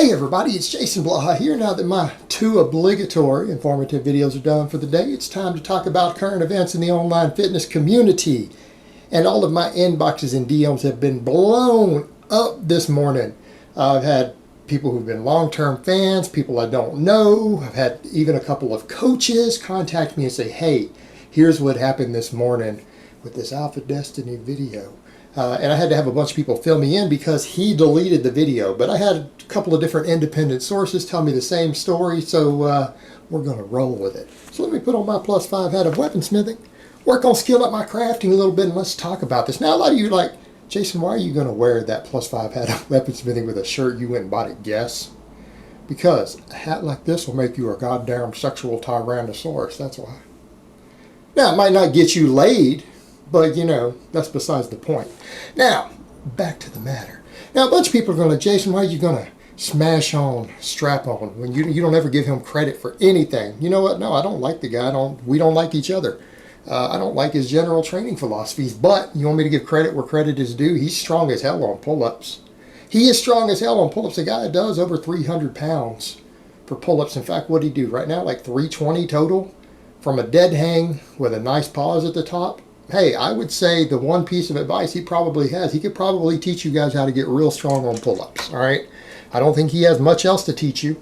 Hey everybody, it's Jason Blaha here. Now that my two obligatory informative videos are done for the day, it's time to talk about current events in the online fitness community. And all of my inboxes and DMs have been blown up this morning. I've had people who've been long-term fans, people I don't know. I've had even a couple of coaches contact me and say, hey, here's what happened this morning with this AlphaDestiny video. And I had to have a bunch of people fill me in because he deleted the video. But I had a couple of different independent sources tell me the same story, so we're going to roll with it. So let me put on my +5 hat of weaponsmithing, work on skilling up my crafting a little bit, and let's talk about this. Now, a lot of you are like, Jason, why are you going to wear that +5 hat of weaponsmithing with a shirt you went and bought at Guess? Because a hat like this will make you a goddamn sexual tyrannosaurus, that's why. Now, it might not get you laid, but, you know, that's besides the point. Now, back to the matter. Now, a bunch of people are going to, Jason, why are you going to smash on Strap-on when you don't ever give him credit for anything? You know what? No, I don't like the guy. We don't like each other. I don't like his general training philosophies, but you want me to give credit where credit is due? He's strong as hell on pull-ups. He is strong as hell on pull-ups. The guy does over 300 pounds for pull-ups. In fact, what did he do right now? Like 320 total from a dead hang with a nice pause at the top. Hey, I would say the one piece of advice he probably has, he could probably teach you guys how to get real strong on pull-ups, all right? I don't think he has much else to teach you,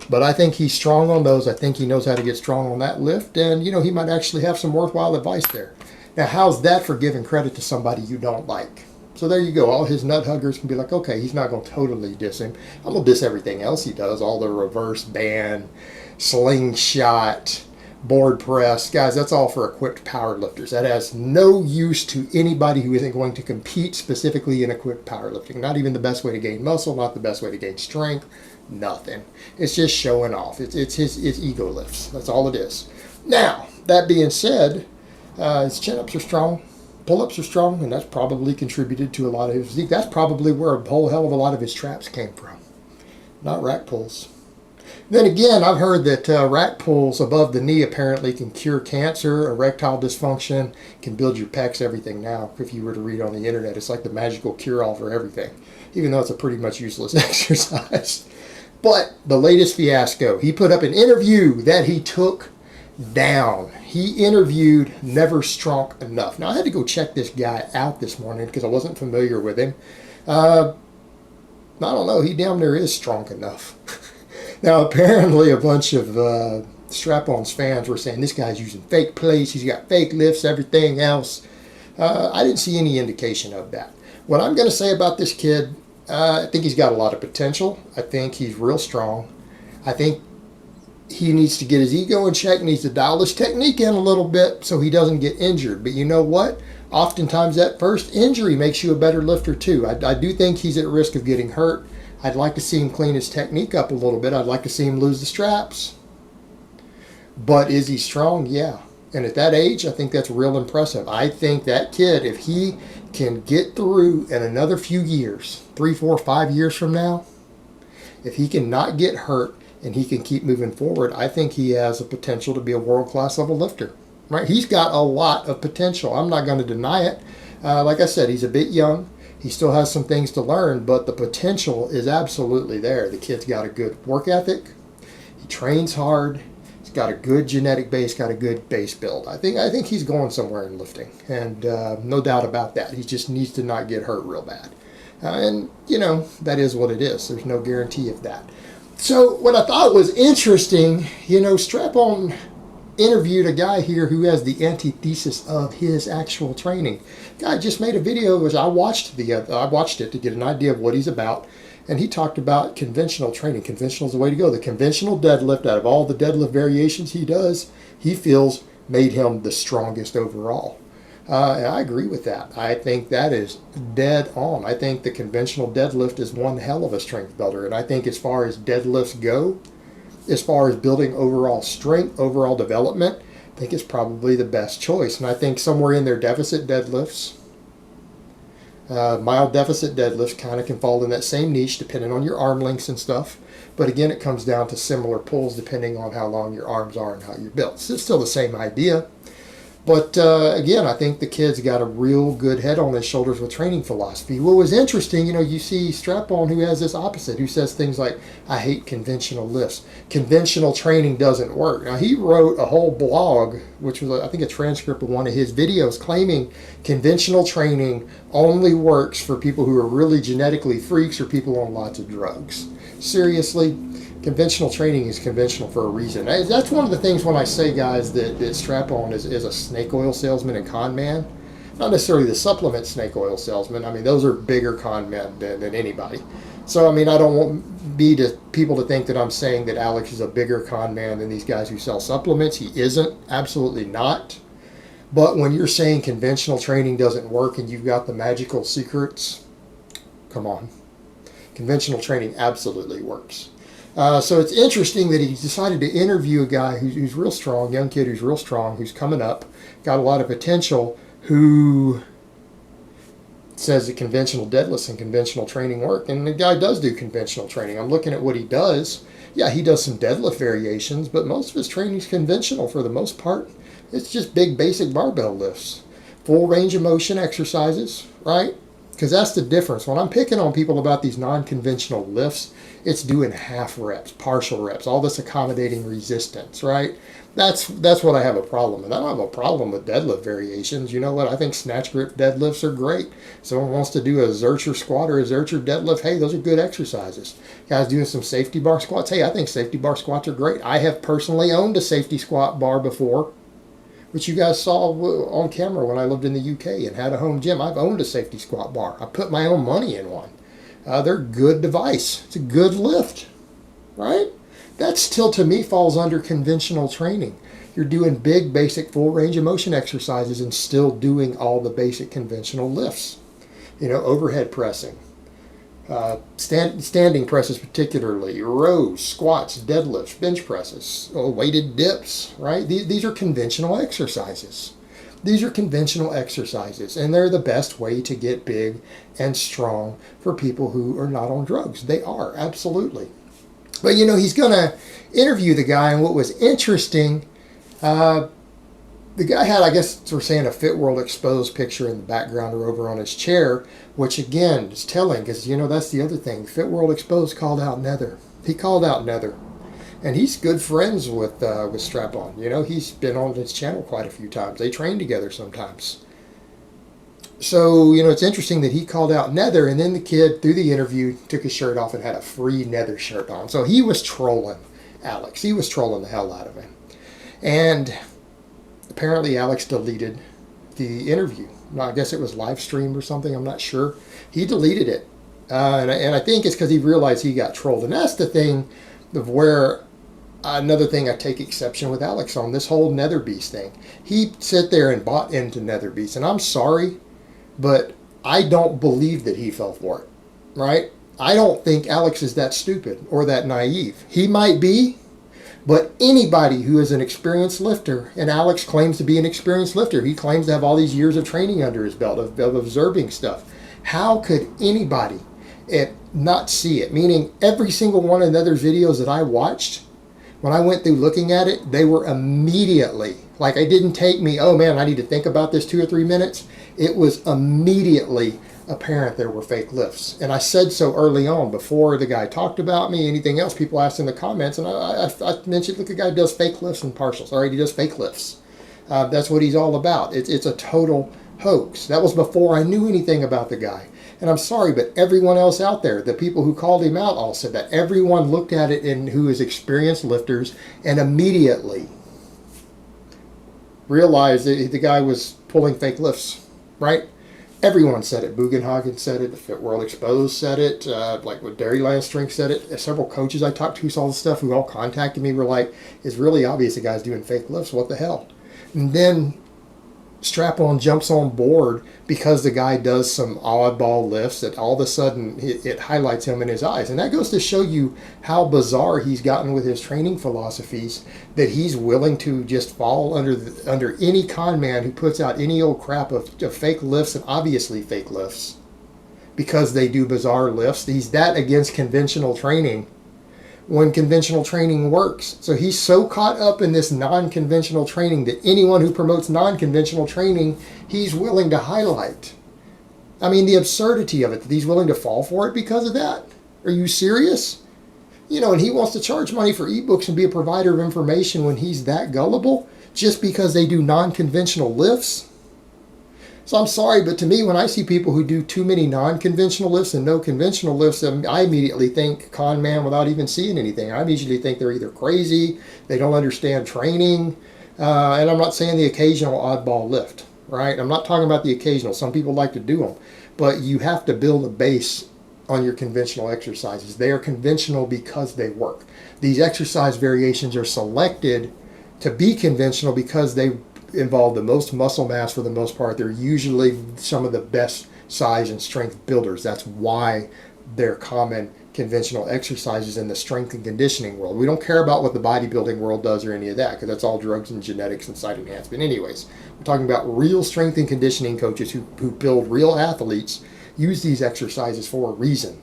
but I think he's strong on those. I think he knows how to get strong on that lift, and, you know, he might actually have some worthwhile advice there. Now, how's that for giving credit to somebody you don't like? So there you go. All his nut huggers can be like, okay, he's not going to totally diss him. I'm going to diss everything else he does, all the reverse band, slingshot, board press. Guys, that's all for equipped powerlifters. That has no use to anybody who isn't going to compete specifically in equipped powerlifting. Not even the best way to gain muscle, not the best way to gain strength, nothing. It's just showing off. It's ego lifts. That's all it is. Now, that being said, his chin-ups are strong, pull-ups are strong, and that's probably contributed to a lot of his physique. That's probably where a whole hell of a lot of his traps came from, not rack pulls. Then again, I've heard that rack pulls above the knee apparently can cure cancer, erectile dysfunction, can build your pecs, everything now. If you were to read on the internet, it's like the magical cure-all for everything, even though it's a pretty much useless exercise. But the latest fiasco, he put up an interview that he took down. He interviewed Never Stronk Enough. Now, I had to go check this guy out this morning because I wasn't familiar with him. I don't know, he damn near is strong enough. Now, apparently a bunch of Strap-On's fans were saying this guy's using fake plates, he's got fake lifts, everything else. I didn't see any indication of that. What I'm going to say about this kid, I think he's got a lot of potential. I think he's real strong. I think he needs to get his ego in check, needs to dial his technique in a little bit so he doesn't get injured. But you know what? Oftentimes that first injury makes you a better lifter too. I do think he's at risk of getting hurt. I'd like to see him clean his technique up a little bit. I'd like to see him lose the straps. But is he strong? Yeah. And at that age, I think that's real impressive. I think that kid, if he can get through in another few years, 3, 4, 5 years from now, if he can not get hurt and he can keep moving forward, I think he has a potential to be a world-class level lifter. Right? He's got a lot of potential. I'm not going to deny it. Like I said, he's a bit young. He still has some things to learn, but the potential is absolutely there. The kid's got a good work ethic. He trains hard. He's got a good genetic base, got a good base build. I think he's going somewhere in lifting, and no doubt about that. He just needs to not get hurt real bad. And, you know, that is what it is. There's no guarantee of that. So what I thought was interesting, you know, Strap-On interviewed a guy here who has the antithesis of his actual training. Guy just made a video, which I watched it to get an idea of what he's about, and he talked about conventional training. Conventional is the way to go. The conventional deadlift, out of all the deadlift variations he does, he feels made him the strongest overall. And I agree with that. I think that is dead on. I think the conventional deadlift is one hell of a strength builder, and I think as far as deadlifts go, as far as building overall strength, overall development, I think it's probably the best choice. And I think somewhere in their deficit deadlifts, mild deficit deadlifts kind of can fall in that same niche depending on your arm lengths and stuff. But again, it comes down to similar pulls depending on how long your arms are and how you're built. So it's still the same idea. But again, I think the kid's got a real good head on his shoulders with training philosophy. What was interesting, you see Strap-on who has this opposite, who says things like, I hate conventional lifts. Conventional training doesn't work. Now, he wrote a whole blog, which was, I think, a transcript of one of his videos, claiming conventional training only works for people who are really genetically freaks or people on lots of drugs. Seriously? Conventional training is conventional for a reason. That's one of the things when I say, guys, that Strap-on is a snake oil salesman and con man. Not necessarily the supplement snake oil salesman. I mean, those are bigger con men than anybody. So, I mean, I don't want people to think that I'm saying that Alex is a bigger con man than these guys who sell supplements. He isn't. Absolutely not. But when you're saying conventional training doesn't work and you've got the magical secrets, come on. Conventional training absolutely works. So it's interesting that he decided to interview a guy who's real strong, young kid who's real strong, who's coming up, got a lot of potential, who says that conventional deadlifts and conventional training work. And the guy does do conventional training. I'm looking at what he does. Yeah, he does some deadlift variations, but most of his training is conventional for the most part. It's just big basic barbell lifts, full range of motion exercises, right? Because that's the difference. When I'm picking on people about these non-conventional lifts, it's doing half reps, partial reps, all this accommodating resistance, right? That's what I have a problem with. I don't have a problem with deadlift variations. You know what? I think snatch grip deadlifts are great. Someone wants to do a Zercher squat or a Zercher deadlift, hey, those are good exercises. Guys doing some safety bar squats, hey, I think safety bar squats are great. I have personally owned a safety squat bar before, which you guys saw on camera when I lived in the UK and had a home gym. I've owned a safety squat bar. I put my own money in one. They're a good device. It's a good lift, right? That still, to me, falls under conventional training. You're doing big, basic, full range of motion exercises and still doing all the basic conventional lifts. Overhead pressing, standing presses particularly, rows, squats, deadlifts, bench presses, weighted dips, right? These are conventional exercises. These are conventional exercises, and they're the best way to get big and strong for people who are not on drugs. They are, absolutely. But, he's going to interview the guy, and what was interesting, the guy had, I guess we're saying, a Fit World Exposed picture in the background or over on his chair, which, again, is telling, because, that's the other thing. Fit World Exposed called out Nether. He called out Nether. And he's good friends with Strap-on. He's been on his channel quite a few times. They train together sometimes. So, it's interesting that he called out Nether, and then the kid, through the interview, took his shirt off and had a free Nether shirt on. So he was trolling Alex. He was trolling the hell out of him. And apparently Alex deleted the interview. I guess it was live streamed or something. I'm not sure. He deleted it. And I think it's because he realized he got trolled. And that's the thing of where... Another thing I take exception with Alex on, this whole Nether Beast thing. He sit there and bought into Nether Beast, and I'm sorry, but I don't believe that he fell for it, right? I don't think Alex is that stupid or that naive. He might be, but anybody who is an experienced lifter, and Alex claims to be an experienced lifter, he claims to have all these years of training under his belt, of observing stuff. How could anybody not see it? Meaning every single one of Nether's videos that I watched, when I went through looking at it, they were immediately, like it didn't take me, oh man, I need to think about this 2 or 3 minutes. It was immediately apparent there were fake lifts. And I said so early on, before the guy talked about me, anything else, people asked in the comments, and I mentioned, look, the guy does fake lifts and partials. All right, he does fake lifts. That's what he's all about. It's a total hoax. That was before I knew anything about the guy. And I'm sorry, but everyone else out there, the people who called him out all said that. Everyone looked at it and who is experienced lifters and immediately realized that the guy was pulling fake lifts, right? Everyone said it. Bugenhagen said it. The Fit World Exposed said it. Like what Dairyland Strength said it. Several coaches I talked to who saw the stuff, who all contacted me, were like, it's really obvious the guy's doing fake lifts. What the hell? And then Strap-on jumps on board because the guy does some oddball lifts that all of a sudden it highlights him in his eyes. And that goes to show you how bizarre he's gotten with his training philosophies, that he's willing to just fall under any con man who puts out any old crap of fake lifts, and obviously fake lifts, because they do bizarre lifts. He's that against conventional training, when conventional training works. So he's so caught up in this non-conventional training that anyone who promotes non-conventional training, he's willing to highlight. I mean, the absurdity of it, that he's willing to fall for it because of that. Are you serious? You know, and he wants to charge money for ebooks and be a provider of information when he's that gullible just because they do non-conventional lifts. So I'm sorry, but to me, when I see people who do too many non-conventional lifts and no conventional lifts, I immediately think con man without even seeing anything. I immediately think they're either crazy, they don't understand training, and I'm not saying the occasional oddball lift, right? I'm not talking about the occasional. Some people like to do them, but you have to build a base on your conventional exercises. They are conventional because they work. These exercise variations are selected to be conventional because they involve the most muscle mass for the most part. They're usually some of the best size and strength builders. That's why they're common conventional exercises in the strength and conditioning world. We don't care about what the bodybuilding world does or any of that because that's all drugs and genetics and side enhancement. Anyways, we're talking about real strength and conditioning coaches who build real athletes use these exercises for a reason.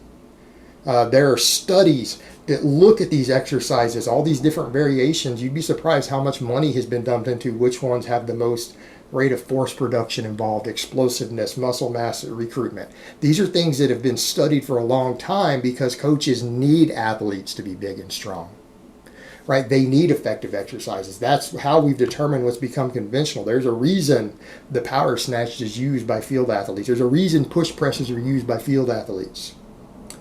There are studies that look at these exercises, all these different variations. You'd be surprised how much money has been dumped into which ones have the most rate of force production involved, explosiveness, muscle mass recruitment. These are things that have been studied for a long time because coaches need athletes to be big and strong, right? They need effective exercises. That's how we've determined what's become conventional. There's a reason the power snatch is used by field athletes. There's a reason push presses are used by field athletes,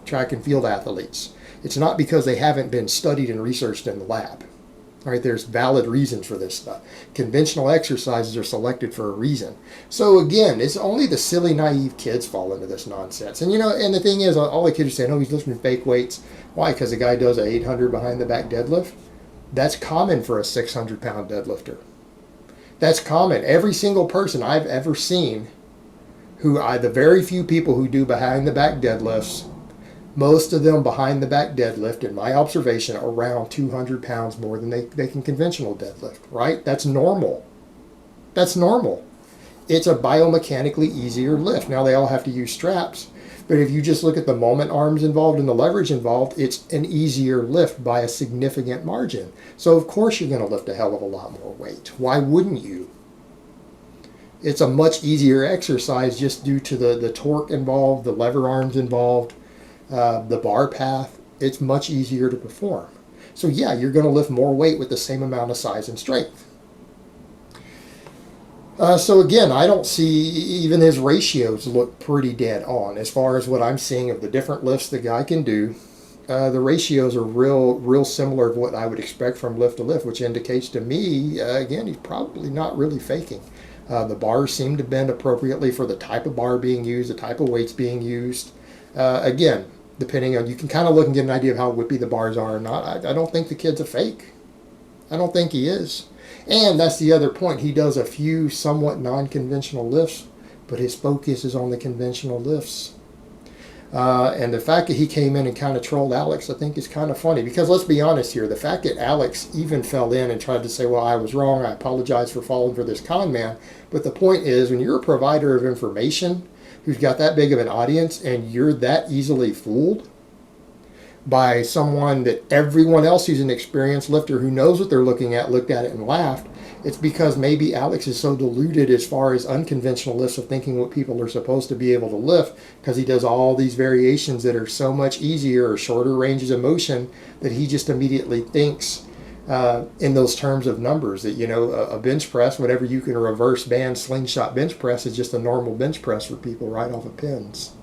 track and field athletes. It's not because they haven't been studied and researched in the lab. All right, there's valid reasons for this stuff. Conventional exercises are selected for a reason. So again, it's only the silly, naive kids fall into this nonsense. And you know, and the thing is, all the kids are saying, oh, he's lifting fake weights. Why? Because the guy does a 800 behind the back deadlift. That's common for a 600-pound deadlifter. That's common. Every single person I've ever seen the very few people who do behind the back deadlifts, most of them behind the back deadlift, in my observation, around 200 pounds more than they can conventional deadlift, right? That's normal. That's normal. It's a biomechanically easier lift. Now they all have to use straps, but if you just look at the moment arms involved and the leverage involved, it's an easier lift by a significant margin. So of course you're going to lift a hell of a lot more weight. Why wouldn't you? It's a much easier exercise just due to the torque involved, the lever arms involved, the bar path. It's much easier to perform. So yeah, you're going to lift more weight with the same amount of size and strength. So again, I don't see, even his ratios look pretty dead on as far as what I'm seeing of the different lifts the guy can do. The ratios are real similar to what I would expect from lift to lift, which indicates to me, again, he's probably not really faking. The bars seem to bend appropriately for the type of bar being used, the type of weights being used. Again, depending on, you can kind of look and get an idea of how whippy the bars are or not. I don't think the kid's a fake. I don't think he is. And that's the other point. He does a few somewhat non-conventional lifts, but his focus is on the conventional lifts. And the fact that he came in and kind of trolled Alex, I think is kind of funny. Because let's be honest here, the fact that Alex even fell in and tried to say, well, I was wrong, I apologize for falling for this con man. But the point is, when you're a provider of information who's got that big of an audience and you're that easily fooled by someone that everyone else who's an experienced lifter who knows what they're looking at looked at it and laughed, it's because maybe Alex is so deluded as far as unconventional lifts of thinking what people are supposed to be able to lift, because he does all these variations that are so much easier or shorter ranges of motion that he just immediately thinks in those terms of numbers, that, you know, a bench press, whatever you can reverse band slingshot bench press, is just a normal bench press for people right off of pins.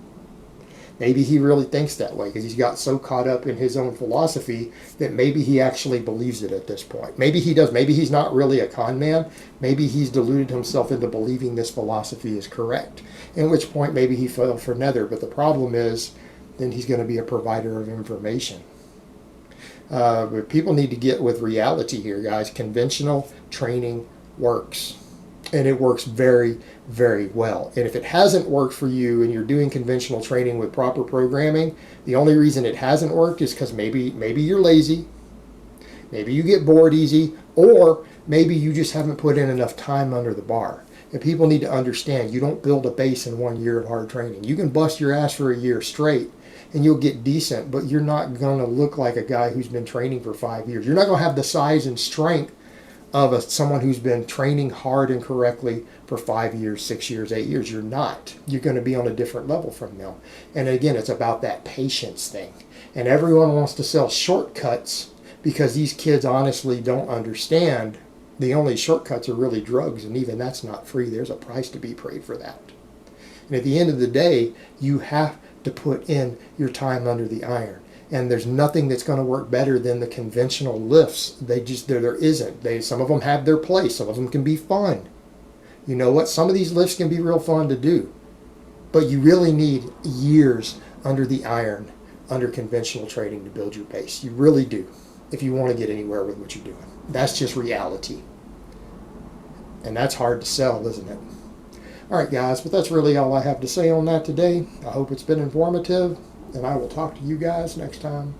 Maybe he really thinks that way because he's got so caught up in his own philosophy that maybe he actually believes it at this point. Maybe he does. Maybe he's not really a con man. Maybe he's deluded himself into believing this philosophy is correct, in which point maybe he fell for Nether. But the problem is, then he's going to be a provider of information. But people need to get with reality here, guys. Conventional training works. And it works very, very well. And if it hasn't worked for you and you're doing conventional training with proper programming, the only reason it hasn't worked is because maybe you're lazy, maybe you get bored easy, or maybe you just haven't put in enough time under the bar. And people need to understand, you don't build a base in 1 year of hard training. You can bust your ass for a year straight and you'll get decent, but you're not going to look like a guy who's been training for 5 years. You're not going to have the size and strength of someone who's been training hard and correctly for 5 years, 6 years, 8 years. You're not. You're going to be on a different level from them. And again, it's about that patience thing. And everyone wants to sell shortcuts because these kids honestly don't understand the only shortcuts are really drugs, and even that's not free. There's a price to be paid for that. And at the end of the day, you have to put in your time under the iron. And there's nothing that's going to work better than the conventional lifts. There isn't. Some of them have their place. Some of them can be fun. You know what? Some of these lifts can be real fun to do. But you really need years under the iron, under conventional trading to build your base. You really do, if you want to get anywhere with what you're doing. That's just reality. And that's hard to sell, isn't it? All right, guys, but that's really all I have to say on that today. I hope it's been informative, and I will talk to you guys next time.